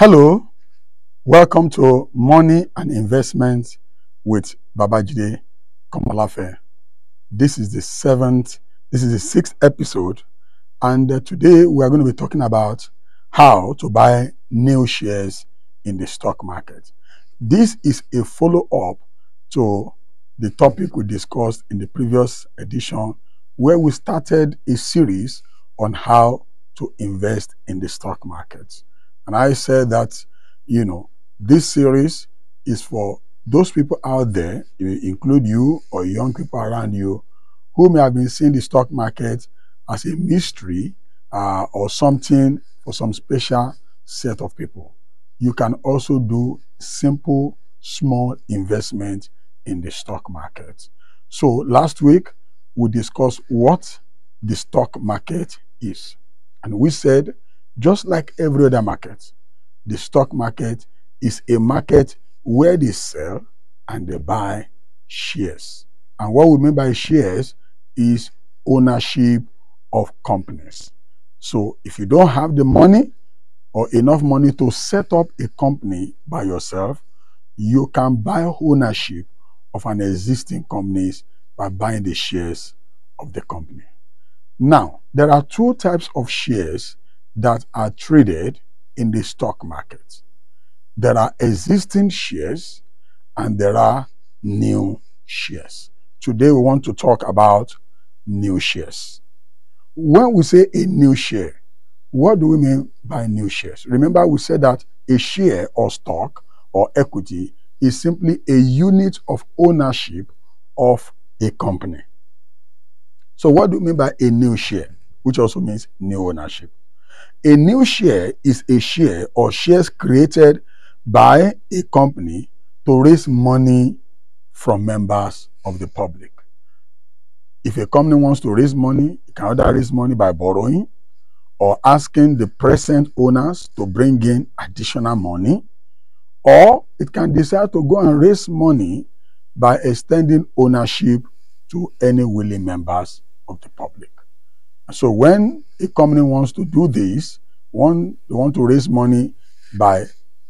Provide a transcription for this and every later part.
Hello, welcome to Money and Investment with Babajide Komolafe. This is the sixth episode, and today we are going to be talking about how to buy new shares in the stock market. This is a follow-up to the topic we discussed in the previous edition, where we started a series on how to invest in the stock market. And I said that, this series is for those people out there, include you or young people around you, who may have been seeing the stock market as a mystery or something for some special set of people. You can also do simple, small investment in the stock market. So last week, we discussed what the stock market is. And we said, just like every other market, the stock market is a market where they sell and they buy shares. And what we mean by shares is ownership of companies. So if you don't have the money or enough money to set up a company by yourself, you can buy ownership of an existing company by buying the shares of the company. Now, there are two types of shares that are traded in the stock market. There are existing shares and there are new shares. Today we want to talk about new shares. When we say a new share, what do we mean by new shares? Remember, we said that a share or stock or equity is simply a unit of ownership of a company. So what do we mean by a new share, which also means new ownership? A new share is a share or shares created by a company to raise money from members of the public. If a company wants to raise money, it can either raise money by borrowing or asking the present owners to bring in additional money, or it can decide to go and raise money by extending ownership to any willing members of the public. So when a company wants to do this, they want to raise money by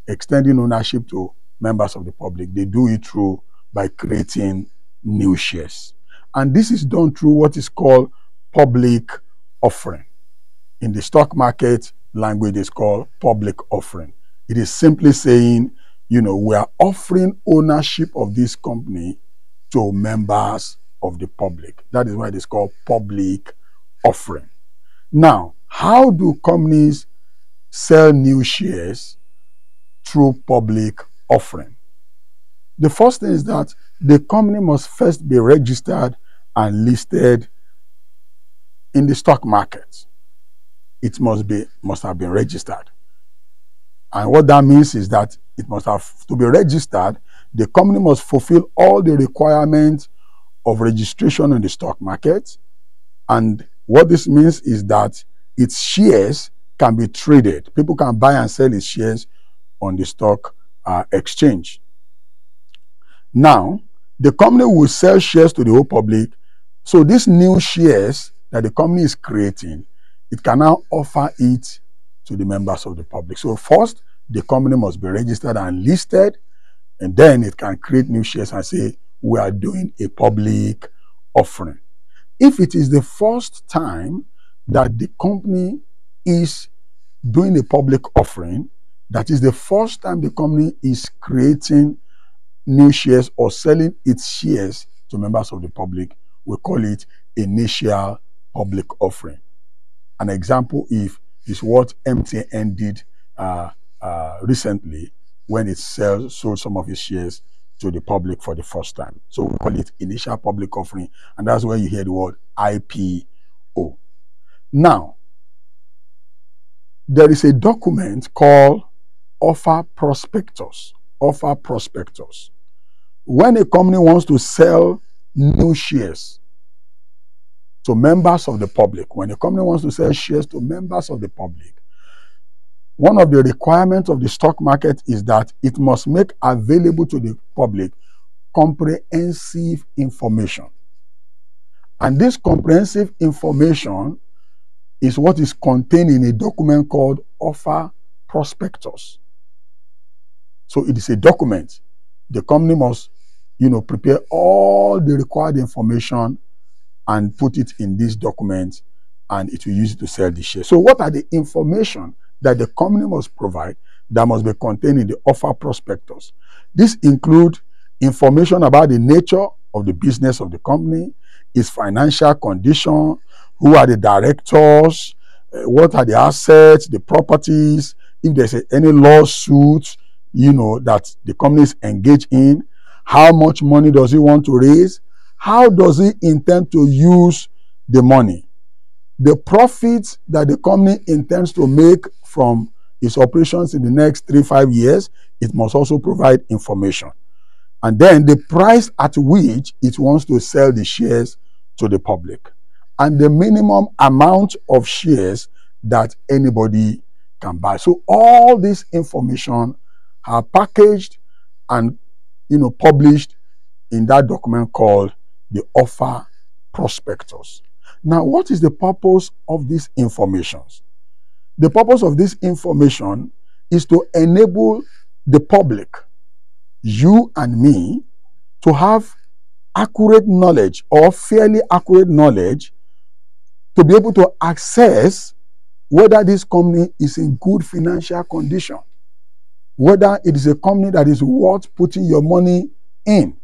extending ownership to members of the public, they do it through by creating new shares. And this is done through what is called public offering. In the stock market language, it's called public offering. It is simply saying, we are offering ownership of this company to members of the public. That is why it is called public offering. Now, how do companies sell new shares through public offering? The first thing is that the company must first be registered and listed in the stock market. It must have been registered. And what that means is that it must have to be registered. The company must fulfill all the requirements of registration in the stock market. And what this means is that its shares can be traded. People can buy and sell its shares on the stock exchange. Now, the company will sell shares to the whole public. So these new shares that the company is creating, it can now offer it to the members of the public. So first, the company must be registered and listed, and then it can create new shares and say, we are doing a public offering. If it is the first time that the company is doing a public offering, that is the first time the company is creating new shares or selling its shares to members of the public, we call it initial public offering. An example is what MTN did recently when it sold some of its shares to the public for the first time. So we call it initial public offering, and that's where you hear the word IPO. Now, there is a document called offer prospectus. Offer prospectus. When a company wants to sell new shares to members of the public, when a company wants to sell shares to members of the public, one of the requirements of the stock market is that it must make available to the public comprehensive information. And this comprehensive information is what is contained in a document called offer prospectus. So it is a document. The company must, prepare all the required information and put it in this document, and it will use it to sell the share. So what are the information that the company must provide that must be contained in the offer prospectus? This include information about the nature of the business of the company, its financial condition, who are the directors, what are the assets, the properties, if there's any lawsuits, that the company is engaged in, how much money does he want to raise, how does he intend to use the money, the profits that the company intends to make from its operations in the next 3-5 years. It must also provide information. And then the price at which it wants to sell the shares to the public, and the minimum amount of shares that anybody can buy. So all this information are packaged and published in that document called the offer prospectus. Now, what is the purpose of these informations? The purpose of this information is to enable the public, you and me, to have accurate knowledge or fairly accurate knowledge to be able to access whether this company is in good financial condition, whether it is a company that is worth putting your money in.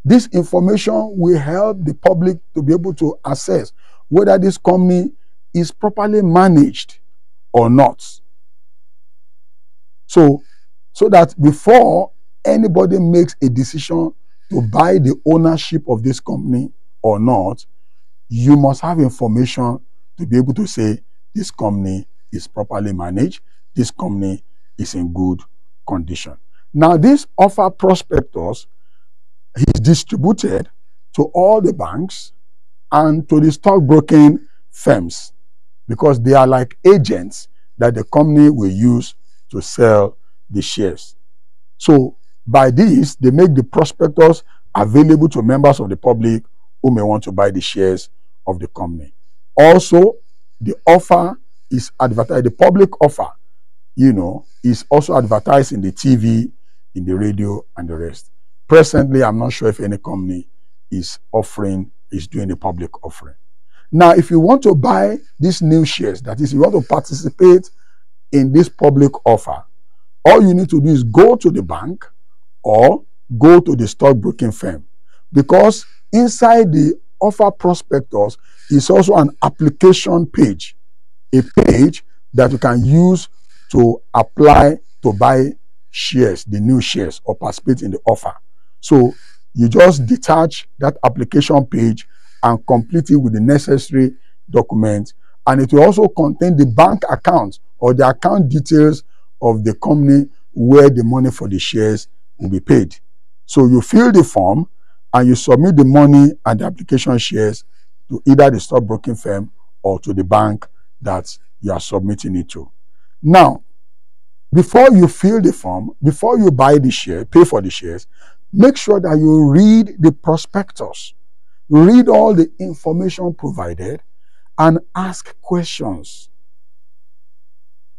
This information will help the public to be able to assess whether this company is properly managed or not. So that before anybody makes a decision to buy the ownership of this company or not, you must have information to be able to say this company is properly managed, this company is in good condition. Now, this offer prospectus is distributed to all the banks and to the stockbroking firms, because they are like agents that the company will use to sell the shares. So by this, they make the prospectus available to members of the public who may want to buy the shares of the company. Also, the offer is advertised, the public offer, is also advertised in the TV, in the radio, and the rest. Presently, I'm not sure if any company is doing a public offering. Now, if you want to buy these new shares, that is, you want to participate in this public offer, all you need to do is go to the bank or go to the stockbroking firm, because inside the offer prospectus is also an application page, a page that you can use to apply to buy shares, the new shares, or participate in the offer. So you just detach that application page and complete it with the necessary documents, and it will also contain the bank account or the account details of the company where the money for the shares will be paid. So you fill the form and you submit the money and the application shares to either the stockbroking firm or to the bank that you are submitting it to. Now, before you fill the form, before you buy the share, pay for the shares, make sure that you read the prospectus. Read all the information provided and ask questions.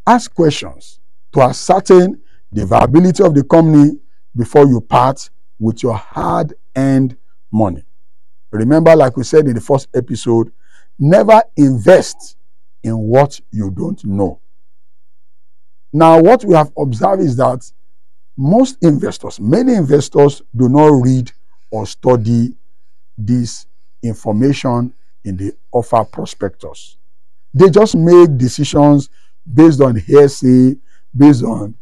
Ask questions to ascertain the viability of the company before you part with your hard-earned money. Remember, like we said in the first episode, never invest in what you don't know. Now, what we have observed is that many investors do not read or study this information in the offer prospectus. They just make decisions based on hearsay, based on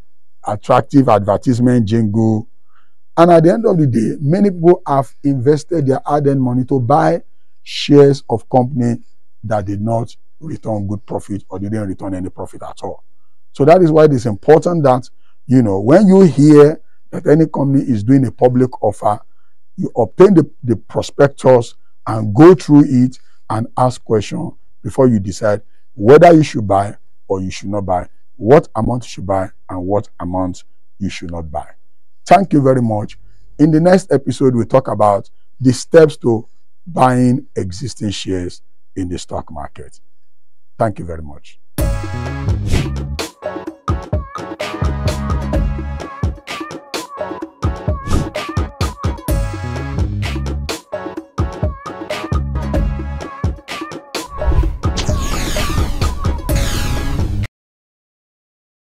attractive advertisement jingle. And at the end of the day, many people have invested their hard-earned money to buy shares of company that did not return good profit or didn't return any profit at all. So that is why it is important that, when you hear that any company is doing a public offer, you obtain the prospectus and go through it and ask questions before you decide whether you should buy or you should not buy, what amount you should buy and what amount you should not buy. Thank you very much. In the next episode, we'll talk about the steps to buying existing shares in the stock market. Thank you very much.